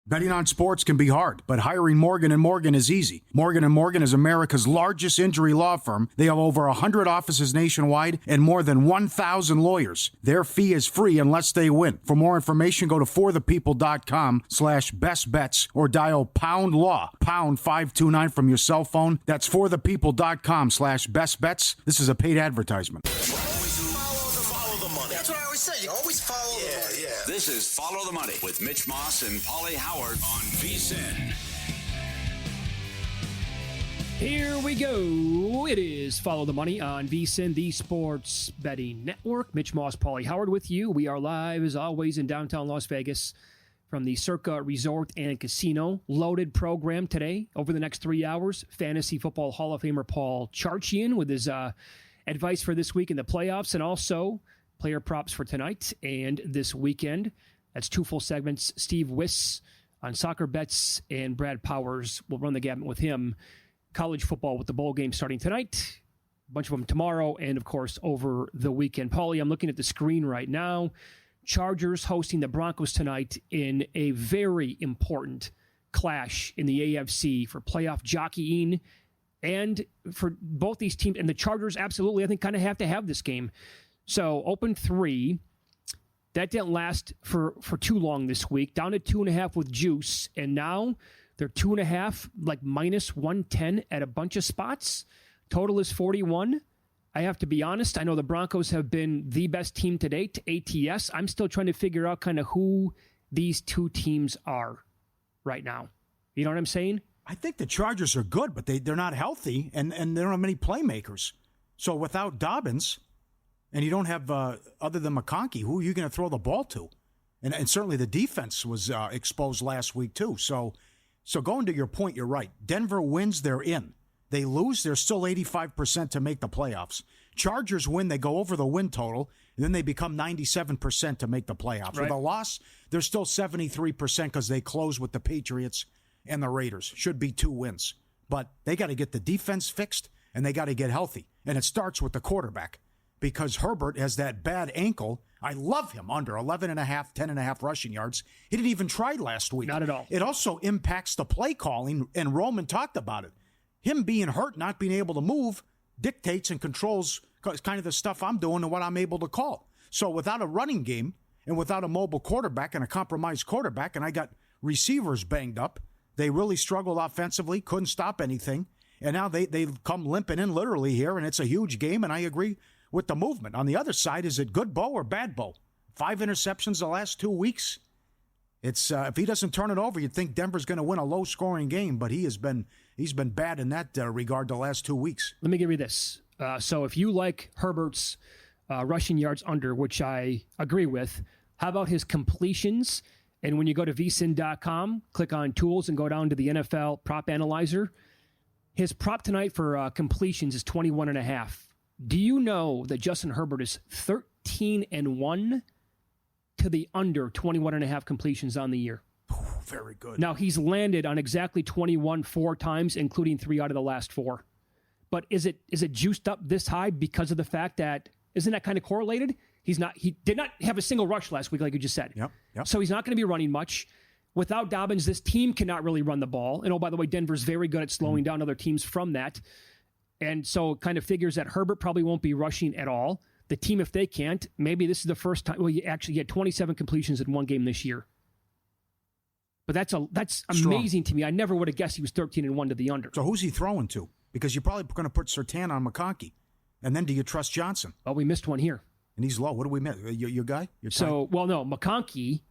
Betting on sports can be hard, but hiring Morgan & Morgan is easy. Morgan & Morgan is America's largest injury law firm. They have over 100 offices nationwide and more than 1,000 lawyers. Their fee is free unless they win. For more information, go to forthepeople.com/bestbets or dial pound law, pound 529 from your cell phone. That's forthepeople.com/bestbets. This is a paid advertisement. Follow the money. That's what I always say. You always follow the money. Yeah. This is Follow the Money with Mitch Moss and Paulie Howard on VSiN. Here we go. It is Follow the Money on VSiN, the Sports Betting Network. Mitch Moss, Paulie Howard with you. We are live, as always, in downtown Las Vegas from the Circa Resort and Casino. Loaded program today. Over the next 3 hours, Fantasy Football Hall of Famer Paul Charchian with his advice for this week in the playoffs, and also player props for tonight and this weekend. That's two full segments. Steve Wiss on soccer bets, and Brad Powers will run the gamut with him. College football with the bowl game starting tonight, a bunch of them tomorrow, and of course over the weekend. Paulie, I'm looking at the screen right now. Chargers hosting the Broncos tonight in a very important clash in the AFC for playoff jockeying, and for both these teams. And the Chargers absolutely, I think, kind of have to have this game. So open 3. That didn't last for too long this week. Down to 2.5 with juice. And now they're 2.5, like minus 110 at a bunch of spots. Total is 41. I have to be honest. I know the Broncos have been the best team to date, ATS. I'm still trying to figure out kind of who these two teams are right now. You know what I'm saying? I think the Chargers are good, but they're not healthy, and they don't have many playmakers. So without Dobbins, and you don't have, other than McConkey, who are you going to throw the ball to? And certainly the defense was exposed last week too. So going to your point, you're right. Denver wins, they're in. They lose, they're still 85% to make the playoffs. Chargers win, they go over the win total, and then they become 97% to make the playoffs. Right. With a loss, they're still 73% because they close with the Patriots and the Raiders. Should be 2 wins. But they got to get the defense fixed, and they got to get healthy. And it starts with the quarterback, because Herbert has that bad ankle. I love him under 11.5, 10.5 rushing yards. He didn't even try last week. Not at all. It also impacts the play calling, and Roman talked about it. Him being hurt, not being able to move, dictates and controls kind of the stuff I'm doing and what I'm able to call. So without a running game and without a mobile quarterback and a compromised quarterback, and I got receivers banged up, they really struggled offensively, couldn't stop anything. And now they come limping in literally here, and it's a huge game, and I agree with the movement. On the other side, is it good Bo or bad Bo? 5 interceptions the last 2 weeks. It's if he doesn't turn it over, you'd think Denver's going to win a low-scoring game, but he's been bad in that regard the last 2 weeks. Let me give you this. So if you like Herbert's rushing yards under, which I agree with, how about his completions? And when you go to vsin.com, click on tools and go down to the NFL prop analyzer, his prop tonight for completions is 21.5. Do you know that Justin Herbert is 13-1 to the under 21.5 completions on the year? Oh, very good. Now, he's landed on exactly 21 4 times, including 3 out of the last 4. But is it juiced up this high because of the fact that, isn't that kind of correlated? He did not have a single rush last week, like you just said. Yep. So he's not going to be running much. Without Dobbins, this team cannot really run the ball. And oh, by the way, Denver's very good at slowing down other teams from that. And so it kind of figures that Herbert probably won't be rushing at all. The team, if they can't, maybe this is the first time. Well, you actually get 27 completions in one game this year. But that's amazing to me. I never would have guessed he was 13-1 to the under. So who's he throwing to? Because you're probably going to put Surtain on McConkey. And then do you trust Johnson? Well, we missed one here. And he's low. What do we miss? Your guy? No, McConkey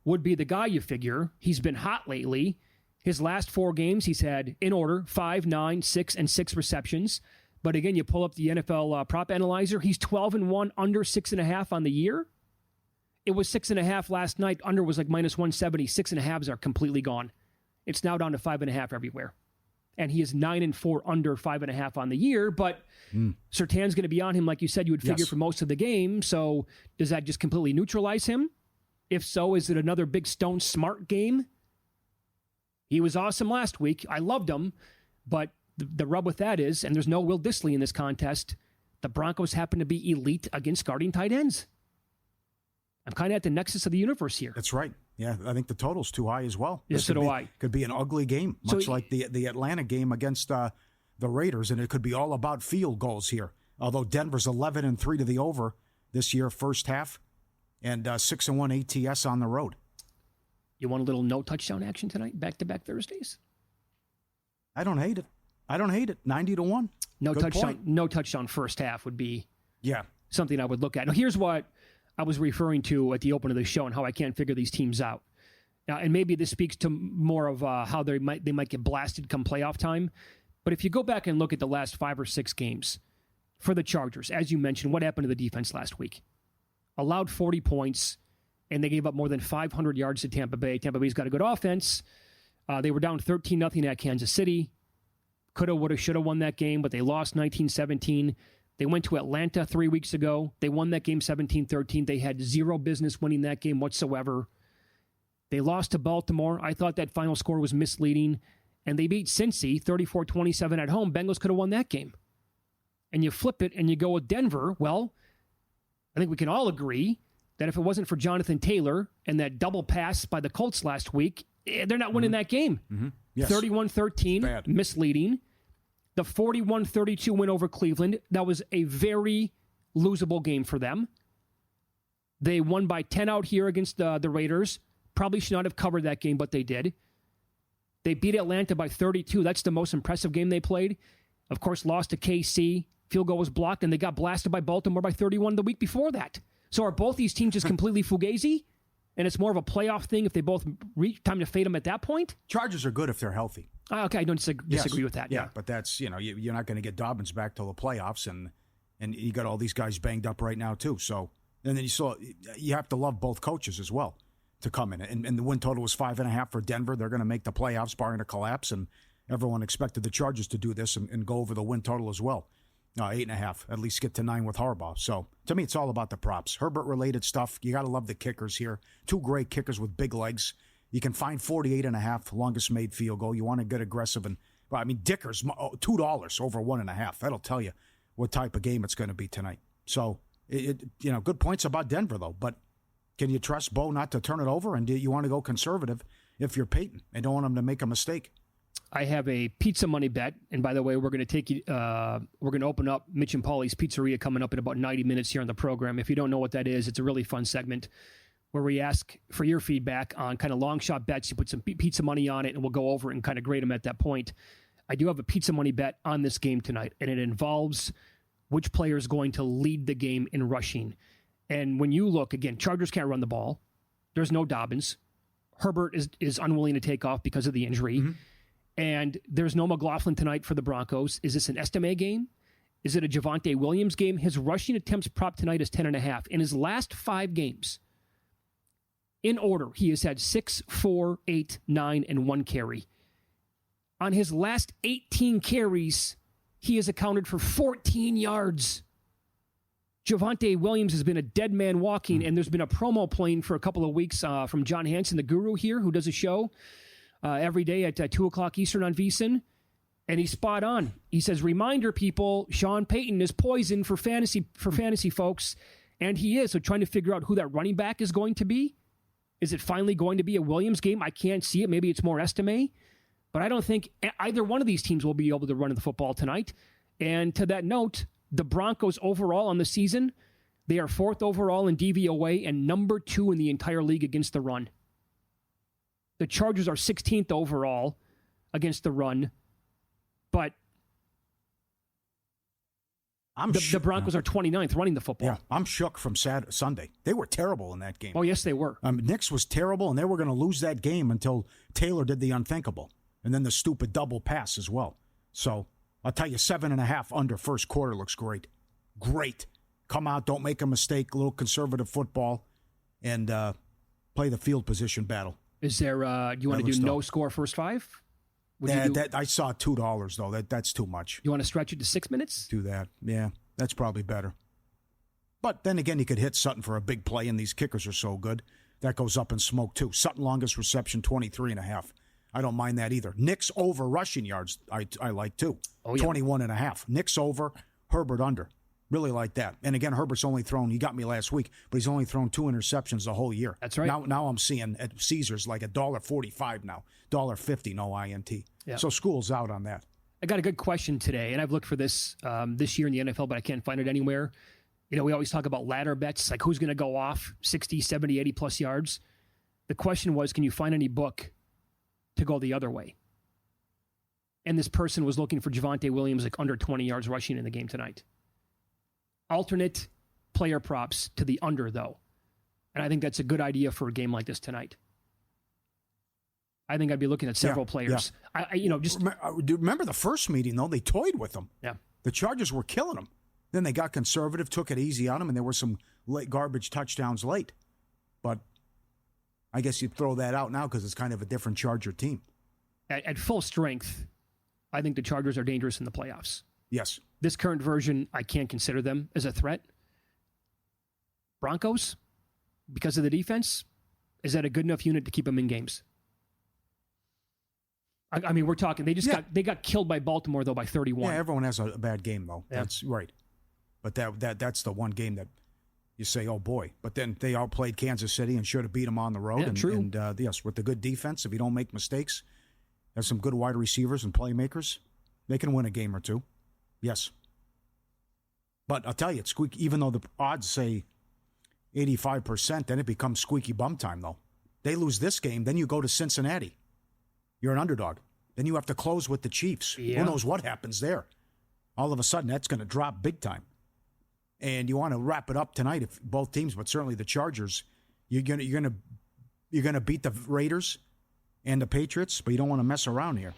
would be the guy you figure. He's been hot lately. His last 4 games, he's had, in order, 5, 9, 6, and 6 receptions. But again, you pull up the NFL prop analyzer. He's 12-1, under 6.5 on the year. It was 6.5 last night. Under was like minus 170. 6.5s are completely gone. It's now down to 5.5 everywhere. And he is 9-4 under 5.5 on the year. But Surtain's going to be on him, like you said, you would figure for most of the game. So does that just completely neutralize him? If so, is it another big Stone Smart game? He was awesome last week. I loved him. But the rub with that is, and there's no Will Dissly in this contest, the Broncos happen to be elite against guarding tight ends. I'm kind of at the nexus of the universe here. That's right. Yeah, I think the total's too high as well. Yes, so do I. Could be an ugly game, much like the Atlanta game against the Raiders, and it could be all about field goals here. Although Denver's 11-3 to the over this year, first half, and 6-1 ATS on the road. You want a little no touchdown action tonight, back-to-back Thursdays? I don't hate it. 90-1. No Good touchdown. point. No touchdown first half would be Yeah. something I would look at. Now, here's what I was referring to at the open of the show and how I can't figure these teams out. Now, and maybe this speaks to more of how they might get blasted come playoff time. But if you go back and look at the last 5 or 6 games for the Chargers, as you mentioned, what happened to the defense last week? Allowed 40 points, and they gave up more than 500 yards to Tampa Bay. Tampa Bay's got a good offense. They were down 13-0 at Kansas City. Coulda, woulda, shoulda won that game, but they lost 19-17. They went to Atlanta 3 weeks ago. They won that game 17-13. They had zero business winning that game whatsoever. They lost to Baltimore. I thought that final score was misleading. And they beat Cincy 34-27 at home. Bengals could have won that game. And you flip it and you go with Denver. Well, I think we can all agree that if it wasn't for Jonathan Taylor and that double pass by the Colts last week, they're not winning that game. Mm-hmm. Yes. 31-13, misleading. The 41-32 win over Cleveland, that was a very losable game for them. They won by 10 out here against the Raiders. Probably should not have covered that game, but they did. They beat Atlanta by 32. That's the most impressive game they played. Of course, lost to KC. Field goal was blocked, and they got blasted by Baltimore by 31 the week before that. So are both these teams just completely fugazi? And it's more of a playoff thing if they both reach time to fade them at that point? Chargers are good if they're healthy. Okay, I don't disagree with that. Yeah, but that's, you're not going to get Dobbins back till the playoffs, and you got all these guys banged up right now too. So, and then you have to love both coaches as well to come in. And the win total was 5.5 for Denver. They're going to make the playoffs barring a collapse, and everyone expected the Chargers to do this and go over the win total as well. 8.5, at least get to 9 with Harbaugh. So to me, it's all about the props. Herbert-related stuff. You got to love the kickers here. 2 great kickers with big legs. You can find 48.5, longest made field goal. You want to get aggressive. Dicker's $2 over 1.5. That'll tell you what type of game it's going to be tonight. So, good points about Denver, though. But can you trust Bo not to turn it over? And do you want to go conservative if you're Peyton and don't want him to make a mistake? I have a pizza money bet, and by the way, we're going to take you. We're going to open up Mitch and Paulie's Pizzeria coming up in about 90 minutes here on the program. If you don't know what that is, it's a really fun segment where we ask for your feedback on kind of long shot bets. You put some pizza money on it, and we'll go over it and kind of grade them at that point. I do have a pizza money bet on this game tonight, and it involves which player is going to lead the game in rushing. And when you look again, Chargers can't run the ball. There's no Dobbins. Herbert is unwilling to take off because of the injury. Mm-hmm. And there's no McLaughlin tonight for the Broncos. Is this an Estime game? Is it a Javonte Williams game? His rushing attempts prop tonight is 10.5. In his last 5 games, in order, he has had 6, 4, 8, 9, and 1 carry. On his last 18 carries, he has accounted for 14 yards. Javonte Williams has been a dead man walking, and there's been a promo playing for a couple of weeks from John Hansen, the guru here, who does a show every day at 2 o'clock Eastern on VSiN, and he's spot on. He says, reminder, people, Sean Payton is poison for fantasy folks, and he is. So trying to figure out who that running back is going to be. Is it finally going to be a Williams game? I can't see it. Maybe it's more Estime, but I don't think either one of these teams will be able to run the football tonight. And to that note, the Broncos overall on the season, they are 4th overall in DVOA and number 2 in the entire league against the run. The Chargers are 16th overall against the run, but the Broncos are 29th running the football. Yeah, I'm shook from Sunday. They were terrible in that game. Oh, yes, they were. Knicks was terrible, and they were going to lose that game until Taylor did the unthinkable, and then the stupid double pass as well. So I'll tell you, 7.5 under first quarter looks great. Great. Come out, don't make a mistake, a little conservative football, and play the field position battle. Is there, do you want to do no score first 5? I saw $2, though. That's too much. You want to stretch it to 6 minutes? Do that. Yeah, that's probably better. But then again, he could hit Sutton for a big play, and these kickers are so good. That goes up in smoke, too. Sutton longest reception, 23.5. I don't mind that either. Knicks over rushing yards, I like, too. 21.5. Knicks over, Herbert under. Really like that. And again, Herbert's only thrown, he got me last week, but he's only thrown 2 interceptions the whole year. That's right. Now I'm seeing at Caesars like $1.45 now, $1.50, no INT. Yeah. So school's out on that. I got a good question today, and I've looked for this this year in the NFL, but I can't find it anywhere. You know, we always talk about ladder bets, like who's going to go off 60, 70, 80 plus yards. The question was, can you find any book to go the other way? And this person was looking for Javonte Williams, like under 20 yards rushing in the game tonight. Alternate player props to the under, though. And I think that's a good idea for a game like this tonight. I think I'd be looking at several players. Yeah. Remember the first meeting, though? They toyed with them. Yeah. The Chargers were killing them. Then they got conservative, took it easy on them, and there were some late garbage touchdowns late. But I guess you'd throw that out now because it's kind of a different Charger team. At full strength, I think the Chargers are dangerous in the playoffs. Yes. This current version, I can't consider them as a threat. Broncos, because of the defense, is that a good enough unit to keep them in games? I mean, we're talking, they got killed by Baltimore, though, by 31. Yeah, everyone has a bad game, though. Yeah. That's right. But that's the one game that you say, oh, boy. But then they outplayed Kansas City and should have beat them on the road. Yeah, true. And yes, with the good defense, if you don't make mistakes, have some good wide receivers and playmakers, they can win a game or two. Yes. But I'll tell you, it's squeaky. Even though the odds say 85%, then it becomes squeaky bum time, though. They lose this game, then you go to Cincinnati. You're an underdog. Then you have to close with the Chiefs. Yeah. Who knows what happens there? All of a sudden, that's going to drop big time. And you want to wrap it up tonight, if both teams, but certainly the Chargers. You're going to beat the Raiders and the Patriots, but you don't want to mess around here.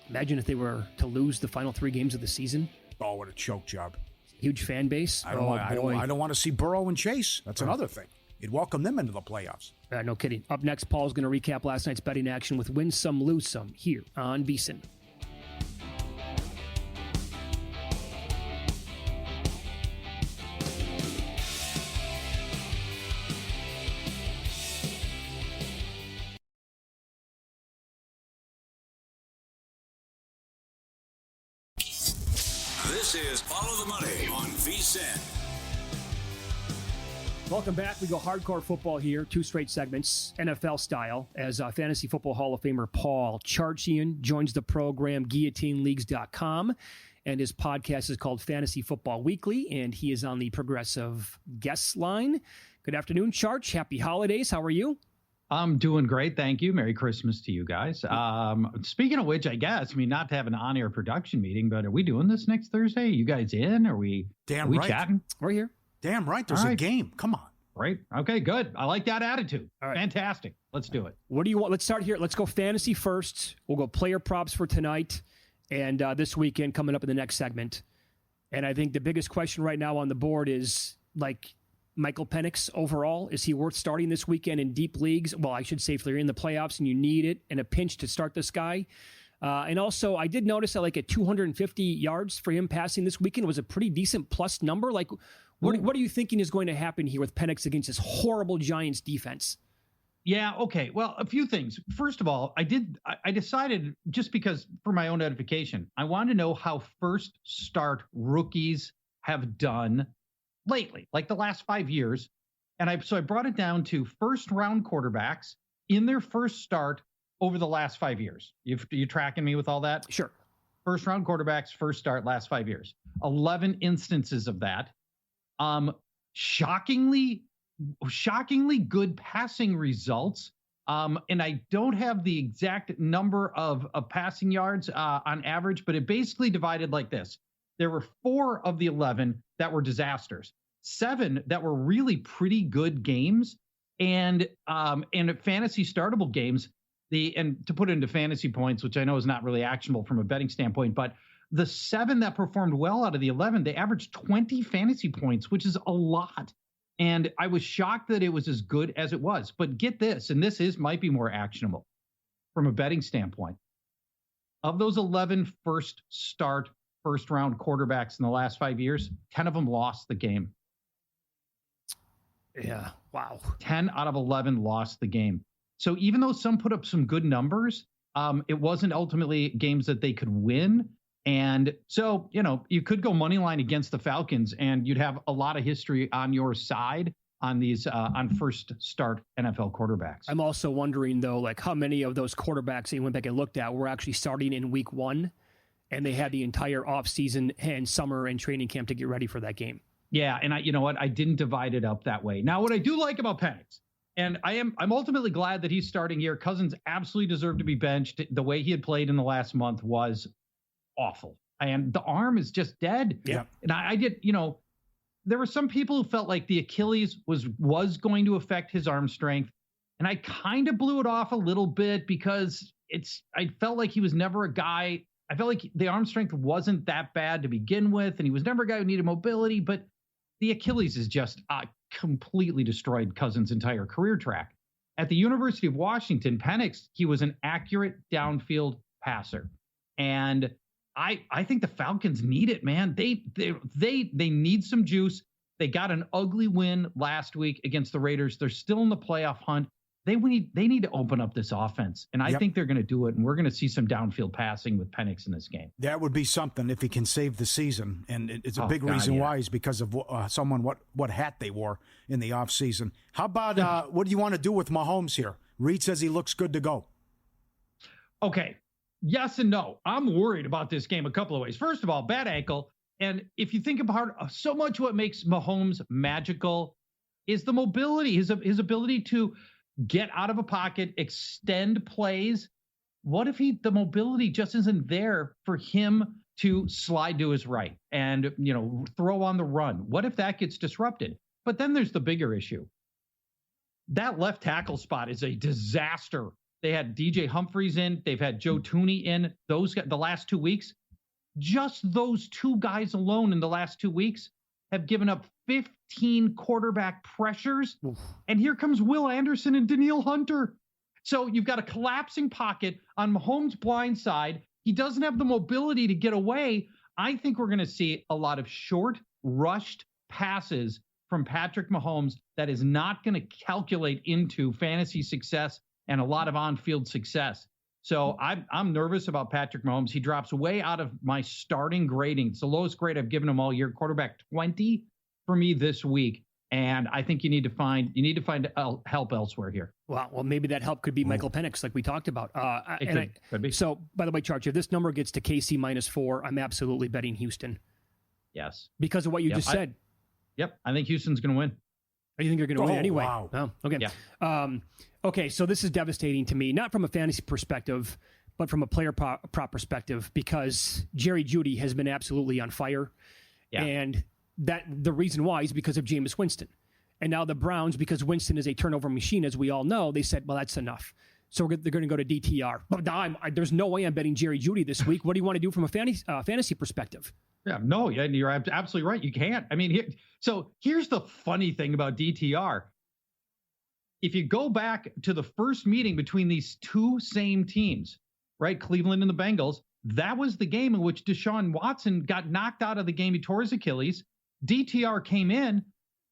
Imagine if they were to lose the final 3 games of the season. Oh, what a choke job! Huge fan base. I don't want to see Burrow and Chase. That's another thing. You'd welcome them into the playoffs. No kidding. Up next, Paul's going to recap last night's betting action with Win Some, Lose Some here on VSiN. This is Follow the Money on VSiN. Welcome back. We go hardcore football here, 2 straight segments, NFL style, as Fantasy Football Hall of Famer Paul Charchian joins the program, GuillotineLeagues.com, and his podcast is called Fantasy Football Weekly, and he is on the Progressive guest line. Good afternoon, Charch. Happy holidays. How are you? I'm doing great. Thank you. Merry Christmas to you guys. Speaking of which, I guess, not to have an on-air production meeting, but are we doing this next Thursday? You guys in? Are we chatting? We're here. Damn right. There's a game. Come on. Right. Okay, good. I like that attitude. All right. Fantastic. Let's do it. What do you want? Let's start here. Let's go fantasy first. We'll go player props for tonight and this weekend coming up in the next segment. And I think the biggest question right now on the board is, like, Michael Penix overall. Is he worth starting this weekend in deep leagues? Well, I should say if you're in the playoffs and you need it in a pinch to start this guy. And also, I did notice that, like, at 250 yards for him passing this weekend was a pretty decent plus number. Like, what are you thinking is going to happen here with Penix against this horrible Giants defense? Yeah, okay. Well, a few things. First of all, I decided, just because for my own edification, I wanted to know how first start rookies have done lately, like the last 5 years. And so I brought it down to first round quarterbacks in their first start over the last 5 years. You tracking me with all that? Sure. First round quarterbacks, first start, last 5 years. 11 instances of that. Shockingly good passing results. And I don't have the exact number of passing yards on average, but it basically divided like this. There were 4 of the 11 that were disasters, 7 that were really pretty good games, and fantasy startable games. And to put it into fantasy points, which I know is not really actionable from a betting standpoint, but the 7 that performed well out of the 11, they averaged 20 fantasy points, which is a lot. And I was shocked that it was as good as it was. But get this, and might be more actionable from a betting standpoint. Of those 11 first round quarterbacks in the last 5 years, 10 of them lost the game. Yeah. Wow. 10 out of 11 lost the game. So even though some put up some good numbers, it wasn't ultimately games that they could win. And so, you could go money line against the Falcons and you'd have a lot of history on your side on these on first start NFL quarterbacks. I'm also wondering, though, like how many of those quarterbacks they went back and looked at were actually starting in week 1 and they had the entire offseason and summer and training camp to get ready for that game. Yeah, and I didn't divide it up that way. Now, what I do like about Penix, and I'm ultimately glad that he's starting here. Cousins absolutely deserved to be benched. The way he had played in the last month was awful. And the arm is just dead. Yeah. And I did, there were some people who felt like the Achilles was going to affect his arm strength. And I kind of blew it off a little bit because I felt like he was never a guy. I felt like the arm strength wasn't that bad to begin with. And he was never a guy who needed mobility, but the Achilles is just completely destroyed Cousins' entire career track. At the University of Washington, Penix, he was an accurate downfield passer. And I think the Falcons need it, man. They need some juice. They got an ugly win last week against the Raiders. They're still in the playoff hunt. They need to open up this offense, and I think they're going to do it. And we're going to see some downfield passing with Penix in this game. That would be something if he can save the season, and it's a big reason why is because of what hat they wore in the offseason. How about what do you want to do with Mahomes here? Reed says he looks good to go. Okay. Yes and no. I'm worried about this game a couple of ways. First of all, bad ankle. And if you think about so much what makes Mahomes magical is the mobility, his ability to get out of a pocket, extend plays. What if the mobility just isn't there for him to slide to his right and, throw on the run? What if that gets disrupted? But then there's the bigger issue. That left tackle spot is a disaster. They had DJ Humphries in. They've had Joe Thuney in the last 2 weeks. Just those two guys alone in the last 2 weeks have given up 15 quarterback pressures. Oof. And here comes Will Anderson and Danielle Hunter. So you've got a collapsing pocket on Mahomes' blind side. He doesn't have the mobility to get away. I think we're going to see a lot of short, rushed passes from Patrick Mahomes that is not going to calculate into fantasy success and a lot of on-field success. So I'm nervous about Patrick Mahomes. He drops way out of my starting grading. It's the lowest grade I've given him all year. Quarterback 20 for me this week. And I think you need to find help elsewhere here. Well, maybe that help could be Michael Penix, like we talked about. Could be. So, by the way, Charge, if this number gets to KC -4, I'm absolutely betting Houston. Yes. Because of what you just said. I think Houston's going to win. Or you think they're going to win anyway? Wow. Oh, okay. Yeah. Okay, so this is devastating to me, not from a fantasy perspective, but from a player prop perspective, because Jerry Jeudy has been absolutely on fire. Yeah. And the reason why is because of Jameis Winston. And now the Browns, because Winston is a turnover machine, as we all know, they said, well, that's enough. So they're going to go to DTR. But now there's no way I'm betting Jerry Jeudy this week. What do you want to do from a fantasy perspective? Yeah, no, you're absolutely right. You can't. I mean, here's the funny thing about DTR. If you go back to the first meeting between these two same teams, right, Cleveland and the Bengals, that was the game in which Deshaun Watson got knocked out of the game. He tore his Achilles. DTR came in.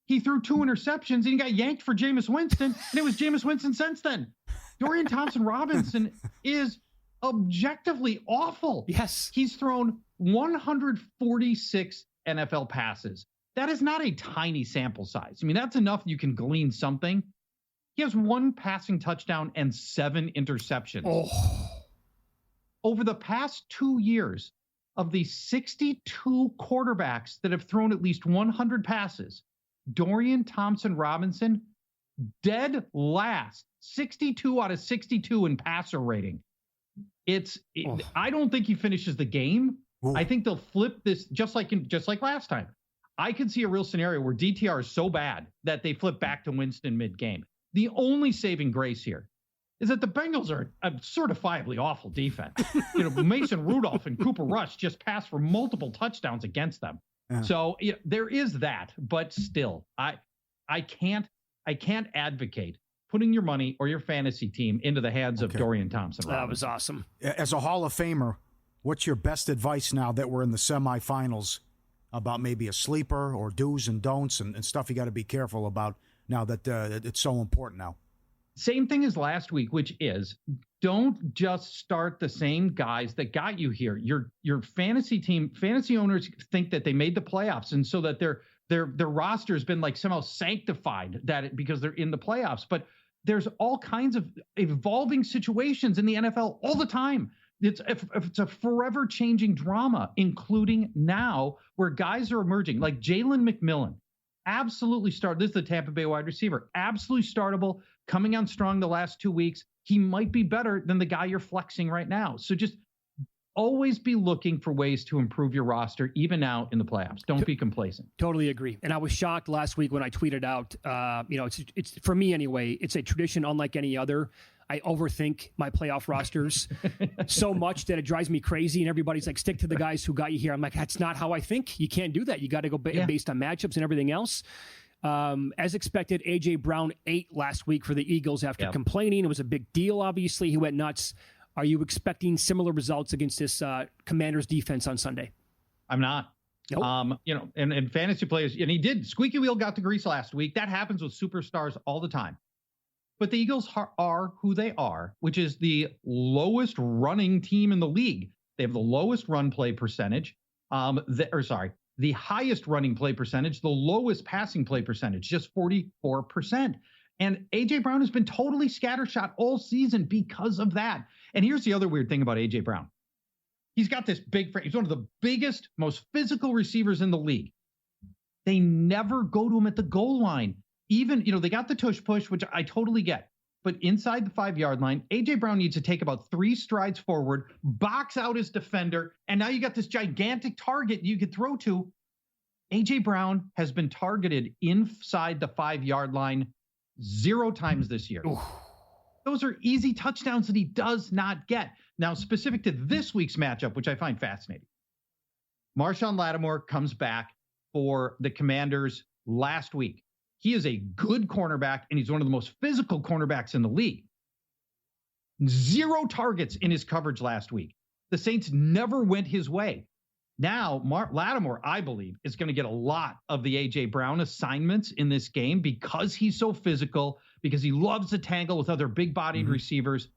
He threw 2 interceptions and he got yanked for Jameis Winston. And it was Jameis Winston since then. Dorian Thompson-Robinson is objectively awful. Yes. He's thrown 146 NFL passes. That is not a tiny sample size. I mean, that's enough you can glean something. He has 1 passing touchdown and 7 interceptions. Oh. Over the past 2 years, of the 62 quarterbacks that have thrown at least 100 passes, Dorian Thompson-Robinson, dead last, 62 out of 62 in passer rating. I don't think he finishes the game. Ooh. I think they'll flip this just like last time. I could see a real scenario where DTR is so bad that they flip back to Winston mid-game. The only saving grace here is that the Bengals are a certifiably awful defense. Mason Rudolph and Cooper Rush just passed for multiple touchdowns against them. Yeah. So there is that, but still, I can't advocate putting your money or your fantasy team into the hands of Dorian Thompson. That was awesome. As a Hall of Famer, what's your best advice now that we're in the semifinals about maybe a sleeper or do's and don'ts and stuff you got to be careful about now that it's so important now? Same thing as last week, which is don't just start the same guys that got you here. Your fantasy team, fantasy owners think that they made the playoffs, and so that their roster has been like somehow sanctified because they're in the playoffs. But there's all kinds of evolving situations in the NFL all the time. It's a forever changing drama, including now where guys are emerging like Jalen McMillan. Absolutely start. This is the Tampa Bay wide receiver. Absolutely startable, coming on strong the last 2 weeks. He might be better than the guy you're flexing right now. So just always be looking for ways to improve your roster, even now in the playoffs. Don't be complacent. Totally agree. And I was shocked last week when I tweeted out, it's for me anyway, it's a tradition unlike any other. I overthink my playoff rosters so much that it drives me crazy. And everybody's like, stick to the guys who got you here. I'm like, that's not how I think. You can't do that. You got to go based on matchups and everything else. As expected, A.J. Brown ate last week for the Eagles after complaining. It was a big deal, obviously. He went nuts. Are you expecting similar results against this Commanders defense on Sunday? I'm not. Nope. And fantasy players, and he did. Squeaky wheel got the grease last week. That happens with superstars all the time. But the Eagles are who they are, which is the lowest running team in the league. They have the lowest run play percentage. The highest running play percentage, the lowest passing play percentage, just 44%. And A.J. Brown has been totally scattershot all season because of that. And here's the other weird thing about A.J. Brown. He's got this big frame. He's one of the biggest, most physical receivers in the league. They never go to him at the goal line. Even, they got the tush push, which I totally get. But inside the 5-yard line, A.J. Brown needs to take about 3 strides forward, box out his defender, and now you got this gigantic target you could throw to. A.J. Brown has been targeted inside the 5-yard line 0 times this year. Ooh. Those are easy touchdowns that he does not get. Now, specific to this week's matchup, which I find fascinating, Marshawn Lattimore comes back for the Commanders last week. He is a good cornerback, and he's one of the most physical cornerbacks in the league. 0 targets in his coverage last week. The Saints never went his way. Now, Lattimore, I believe, is going to get a lot of the A.J. Brown assignments in this game because he's so physical, because he loves to tangle with other big-bodied receivers.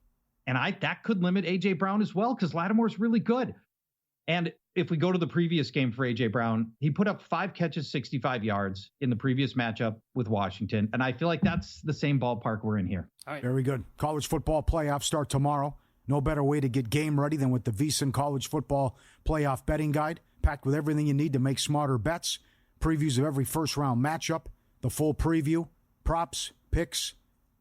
And that could limit A.J. Brown as well because Lattimore's really good. And if we go to the previous game for A.J. Brown, he put up 5 catches, 65 yards in the previous matchup with Washington. And I feel like that's the same ballpark we're in here. All right. Very good. College football playoffs start tomorrow. No better way to get game ready than with the VSiN College Football Playoff Betting Guide, packed with everything you need to make smarter bets, previews of every first-round matchup, the full preview, props, picks,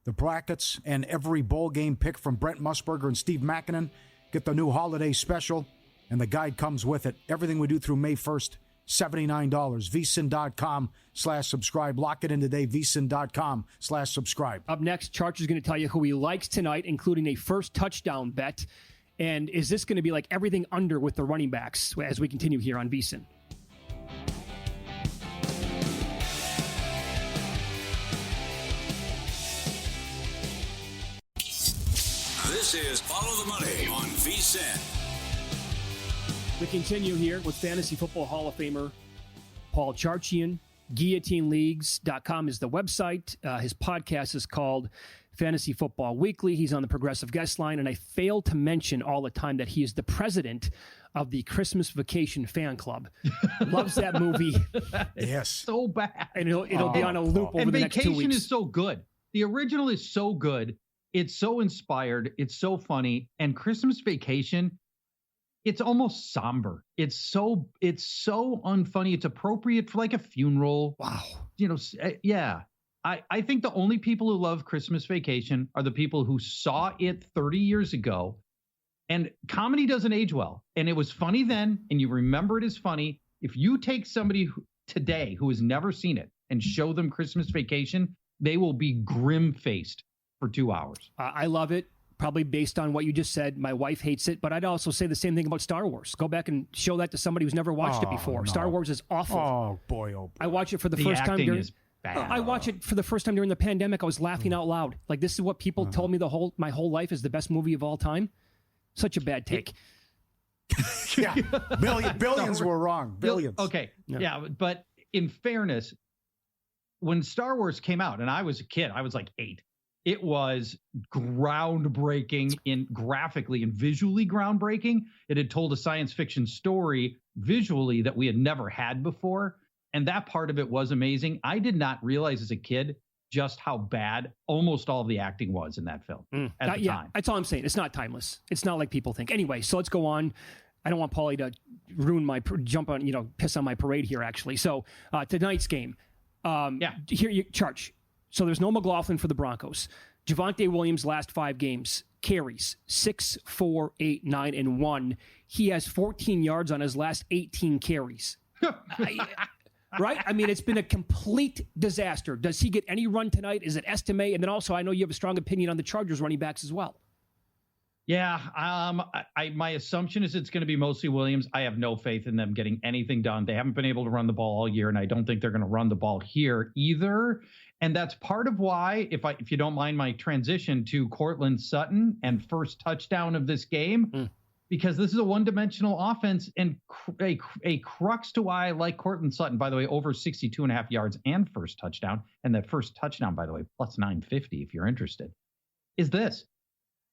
the brackets, and every bowl game pick from Brent Musburger and Steve Makinen. Get the new holiday special, and the guide comes with it. Everything we do through May 1st, $79. VSiN.com/subscribe. Lock it in today. VSiN.com/subscribe. Up next, Charch is going to tell you who he likes tonight, including a first touchdown bet. And is this going to be like everything under with the running backs as we continue here on VSiN? This is Follow the Money on VSiN. We continue here with Fantasy Football Hall of Famer Paul Charchian. GuillotineLeagues.com is the website. His podcast is called Fantasy Football Weekly. He's on the Progressive Guest Line, and I fail to mention all the time that he is the president of the Christmas Vacation Fan Club. Loves that movie. Yes. So bad. And it'll be on a loop over the next 2 weeks. And Vacation is so good. The original is so good. It's so inspired. It's so funny. And Christmas Vacation, it's almost somber. It's so unfunny. It's appropriate for like a funeral. Wow. Yeah. I think the only people who love Christmas Vacation are the people who saw it 30 years ago. And comedy doesn't age well. And it was funny then, and you remember it as funny. If you take somebody today who has never seen it and show them Christmas Vacation, they will be grim-faced for 2 hours. I love it. Probably based on what you just said. My wife hates it, but I'd also say the same thing about Star Wars. Go back and show that to somebody who's never watched it before. No. Star Wars is awful. Oh, boy. I watched it for the first time. I watched it for the first time during the pandemic. I was laughing out loud. Like, this is what people told me my whole life is the best movie of all time. Such a bad take. Yeah. Billions were wrong. Billions. Okay. Yeah. But in fairness, when Star Wars came out, and I was a kid, I was like 8. It was groundbreaking graphically and visually groundbreaking. It had told a science fiction story visually that we had never had before. And that part of it was amazing. I did not realize as a kid just how bad almost all of the acting was in that film at the time. That's all I'm saying. It's not timeless. It's not like people think. Anyway, so let's go on. I don't want Paulie to ruin piss on my parade here, actually. So tonight's game. Here, Charge. So there's no McLaughlin for the Broncos. Javonte Williams, last 5 games, carries 6, 4, 8, 9, and 1. He has 14 yards on his last 18 carries. Right? I mean, it's been a complete disaster. Does he get any run tonight? Is it Estime? And then also, I know you have a strong opinion on the Chargers running backs as well. Yeah, my assumption is it's going to be mostly Williams. I have no faith in them getting anything done. They haven't been able to run the ball all year, and I don't think they're going to run the ball here either. And that's part of why, if you don't mind my transition to Courtland Sutton and first touchdown of this game, because this is a one-dimensional offense, and a crux to why I like Courtland Sutton, by the way, over 62.5 yards and first touchdown, and that first touchdown, by the way, plus 950 if you're interested, is this.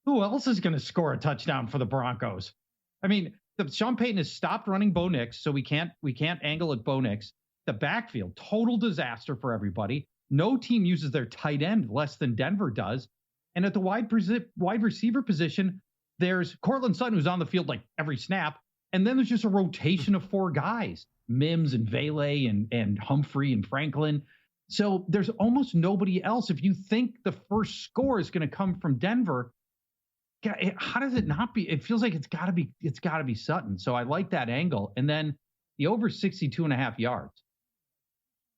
Who else is going to score a touchdown for the Broncos? I mean, Sean Payton has stopped running Bo Nix, so we can't angle at Bo Nix. The backfield, total disaster for everybody. No team uses their tight end less than Denver does. And at the wide receiver position, there's Courtland Sutton, who's on the field like every snap. And then there's just a rotation of 4 guys, Mims and Vele and Humphrey and Franklin. So there's almost nobody else. If you think the first score is going to come from Denver, how does it not be? It feels like it's got to be Sutton. So I like that angle. And then the over 62.5 yards.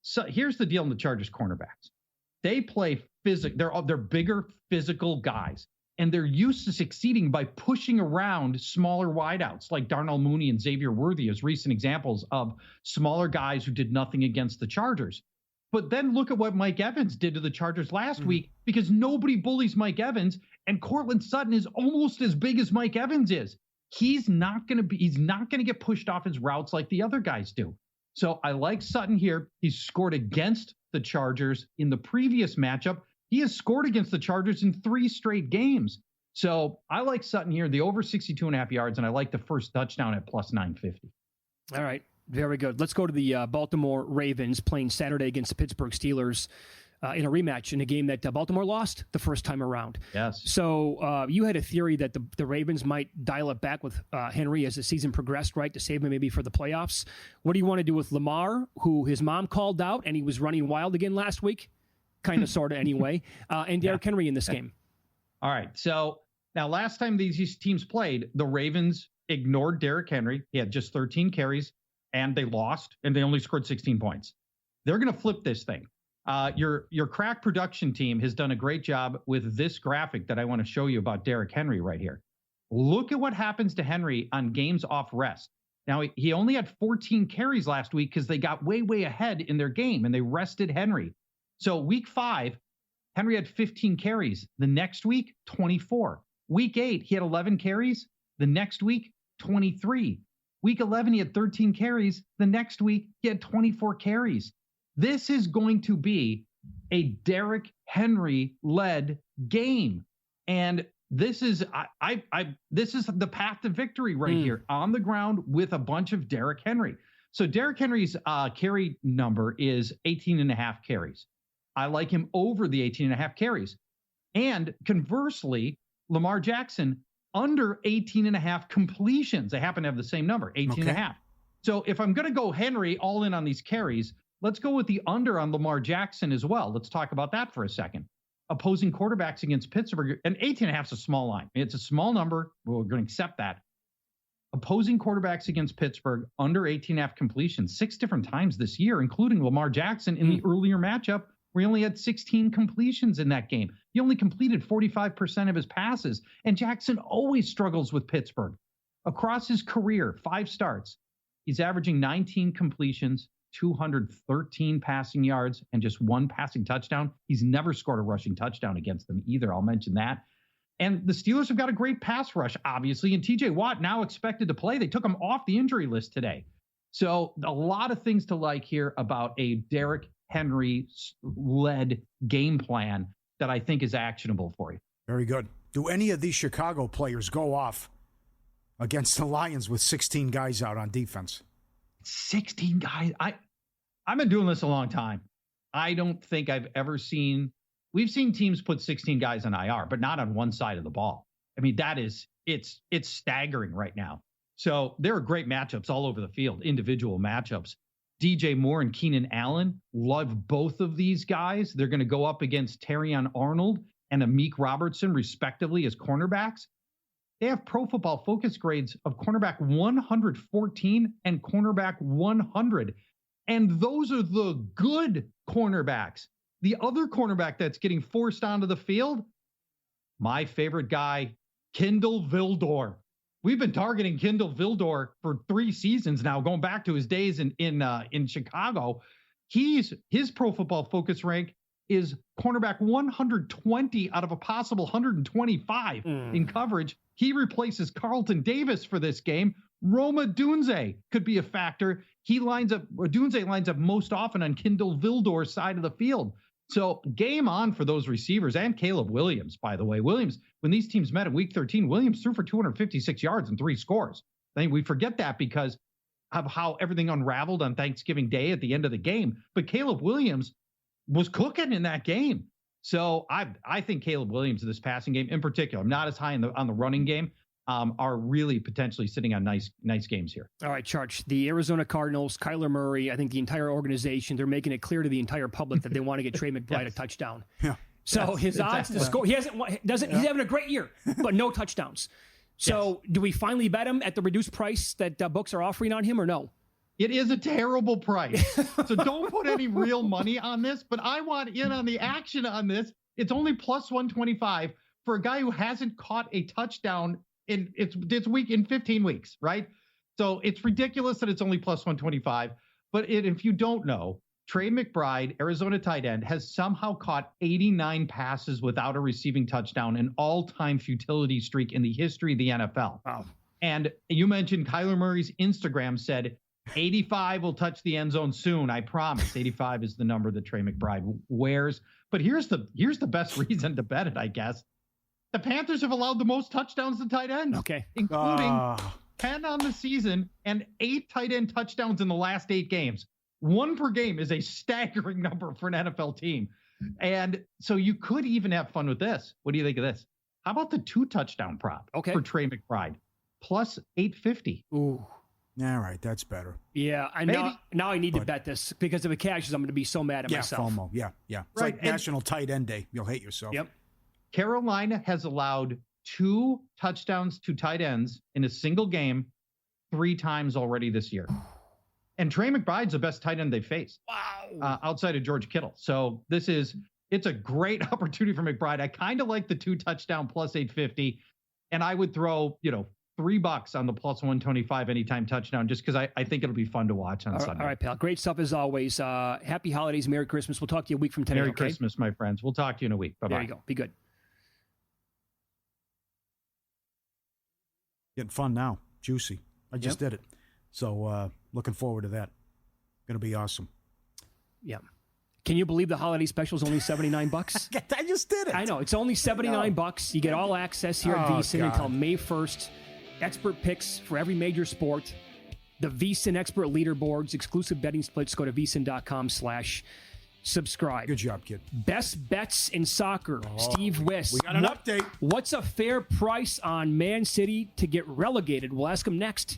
So here's the deal in the Chargers cornerbacks. They play physical. They're bigger physical guys, and they're used to succeeding by pushing around smaller wideouts like Darnell Mooney and Xavier Worthy as recent examples of smaller guys who did nothing against the Chargers. But then look at what Mike Evans did to the Chargers last week, because nobody bullies Mike Evans, and Courtland Sutton is almost as big as Mike Evans is. He's not going to get pushed off his routes like the other guys do. So I like Sutton here. He's scored against the Chargers in the previous matchup. He has scored against the Chargers in 3 straight games. So I like Sutton here, the over 62.5 yards, and I like the first touchdown at plus 950. All right. Very good. Let's go to the Baltimore Ravens playing Saturday against the Pittsburgh Steelers in a rematch in a game that Baltimore lost the first time around. Yes. So you had a theory that the Ravens might dial it back with Henry as the season progressed, right, to save him maybe for the playoffs. What do you want to do with Lamar, who his mom called out, and he was running wild again last week? Kind of, sort of, anyway. And Derrick Henry in this game. All right. So now last time these teams played, the Ravens ignored Derrick Henry. He had just 13 carries. And they lost, and they only scored 16 points. They're going to flip this thing. Your crack production team has done a great job with this graphic that I want to show you about Derrick Henry right here. Look at what happens to Henry on games off rest. Now, he only had 14 carries last week because they got way, way ahead in their game, and they rested Henry. So week 5, Henry had 15 carries. The next week, 24. Week 8, he had 11 carries. The next week, 23. Week 11, he had 13 carries. The next week, he had 24 carries. This is going to be a Derrick Henry-led game. And this is this is the path to victory right here on the ground with a bunch of Derrick Henry. So Derrick Henry's carry number is 18.5 carries. I like him over the 18.5 carries. And conversely, Lamar Jackson, under 18.5 completions. They happen to have the same number, 18.5. So if I'm going to go Henry all in on these carries, let's go with the under on Lamar Jackson as well. Let's talk about that for a second. Opposing quarterbacks against Pittsburgh, and 18.5 is a small line. It's a small number. We're going to accept that. Opposing quarterbacks against Pittsburgh, under 18.5 completions 6 different times this year, including Lamar Jackson in the earlier matchup, where he only had 16 completions in that game. He only completed 45% of his passes, and Jackson always struggles with Pittsburgh. Across his career, 5 starts, he's averaging 19 completions, 213 passing yards, and just 1 passing touchdown. He's never scored a rushing touchdown against them either. I'll mention that. And the Steelers have got a great pass rush, obviously, and TJ Watt now expected to play. They took him off the injury list today. So a lot of things to like here about a Derrick Henry-led game plan. that I think is actionable for you. Very good. Do any of these Chicago players go off against the Lions with 16 guys out on defense? 16 guys. I've been doing this a long time. I don't think I've ever seen. We've seen teams put 16 guys on IR, but not on one side of the ball. I mean, it's staggering right now. So there are great matchups all over the field, individual matchups. DJ Moore and Keenan Allen, love both of these guys. They're going to go up against Terrion Arnold and Amik Robertson, respectively, as cornerbacks. They have Pro Football Focus grades of cornerback 114 and cornerback 100. And those are the good cornerbacks. The other cornerback that's getting forced onto the field, my favorite guy, Kindle Vildor. We've been targeting Kindle Vildor for 3 seasons now, going back to his days in Chicago. His Pro Football Focus rank is cornerback 120 out of a possible 125 in coverage. He replaces Carlton Davis for this game. Roma Dunze could be a factor. Dunze lines up most often on Kindle Vildor's side of the field. So game on for those receivers and Caleb Williams, by the way. Williams, when these teams met in week 13, Williams threw for 256 yards and 3 scores. I think we forget that because of how everything unraveled on Thanksgiving Day at the end of the game. But Caleb Williams was cooking in that game. So I think Caleb Williams in this passing game in particular, I'm not as high on the running game, are really potentially sitting on nice games here. All right, Charge. The Arizona Cardinals, Kyler Murray, I think the entire organization, they're making it clear to the entire public that they want to get Trey McBride a touchdown. Yeah. So his odds to score, he's having a great year, but no touchdowns. So do we finally bet him at the reduced price that books are offering on him or no? It is a terrible price. So don't put any real money on this, but I want in on the action on this. It's only plus 125 for a guy who hasn't caught a touchdown in 15 weeks, right? So it's ridiculous that it's only plus 125. But if you don't know, Trey McBride, Arizona tight end, has somehow caught 89 passes without a receiving touchdown, an all-time futility streak in the history of the NFL. Wow. And you mentioned Kyler Murray's Instagram said 85 will touch the end zone soon. I promise. 85 is the number that Trey McBride wears. But here's the best reason to bet it, I guess. The Panthers have allowed the most touchdowns to tight ends, including 10 on the season and 8 tight end touchdowns in the last 8 games. 1 per game is a staggering number for an NFL team. And so you could even have fun with this. What do you think of this? How about the 2 touchdown prop for Trey McBride? Plus 850. Ooh. All right, that's better. Yeah, now I need to bet this because if it cashes, I'm going to be so mad at myself. FOMO. Yeah. It's right, like National Tight End Day. You'll hate yourself. Yep. Carolina has allowed 2 touchdowns to tight ends in a single game 3 times already this year. And Trey McBride's the best tight end they've faced. Wow. Outside of George Kittle. So it's a great opportunity for McBride. I kind of like the 2 touchdown plus 850. And I would throw, $3 on the plus 125 anytime touchdown, just because I think it'll be fun to watch on Sunday. All right, pal. Great stuff as always. Happy holidays. Merry Christmas. We'll talk to you a week from today. Merry Christmas, my friends. We'll talk to you in a week. Bye-bye. There you go. Be good. Getting fun now. Juicy. I just did it. So looking forward to that. Going to be awesome. Yeah. Can you believe the holiday special is only $79? I just did it. I know. It's only $79. You get all access here at VSiN until May 1st. Expert picks for every major sport. The VSiN expert leaderboards, exclusive betting splits. Go to vsin.com/subscribe. Good job, kid. Best bets in soccer. Steve Wiss. We got an update. What's a fair price on Man City to get relegated? We'll ask him next.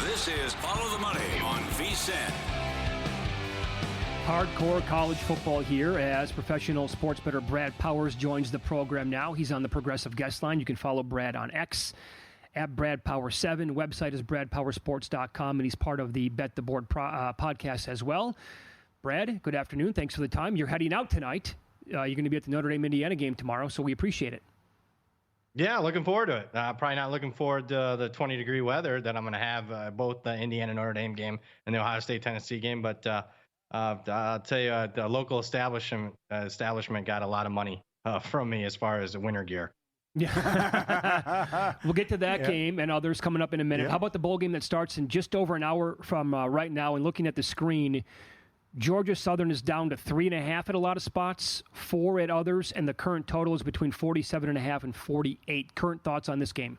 This is Follow the Money on VSiN. Hardcore college football here as professional sports bettor Brad Powers joins the program now. He's on the Progressive Guest Line. You can follow Brad on X at BradPower7. Website is BradPowersports.com, and he's part of the Bet the Board podcast as well. Brad, good afternoon. Thanks for the time. You're heading out tonight. You're going to be at the Notre Dame-Indiana game tomorrow, so we appreciate it. Yeah, looking forward to it. Probably not looking forward to the 20-degree weather that I'm going to have both the Indiana-Notre Dame game and the Ohio State-Tennessee game, but I'll tell you, the local establishment got a lot of money from me as far as the winter gear. Yeah. We'll get to that game and others coming up in a minute. Yeah. How about the bowl game that starts in just over an hour from right now? And looking at the screen, Georgia Southern is down to 3.5 at a lot of spots, 4 at others, and the current total is between 47.5 and 48. Current thoughts on this game?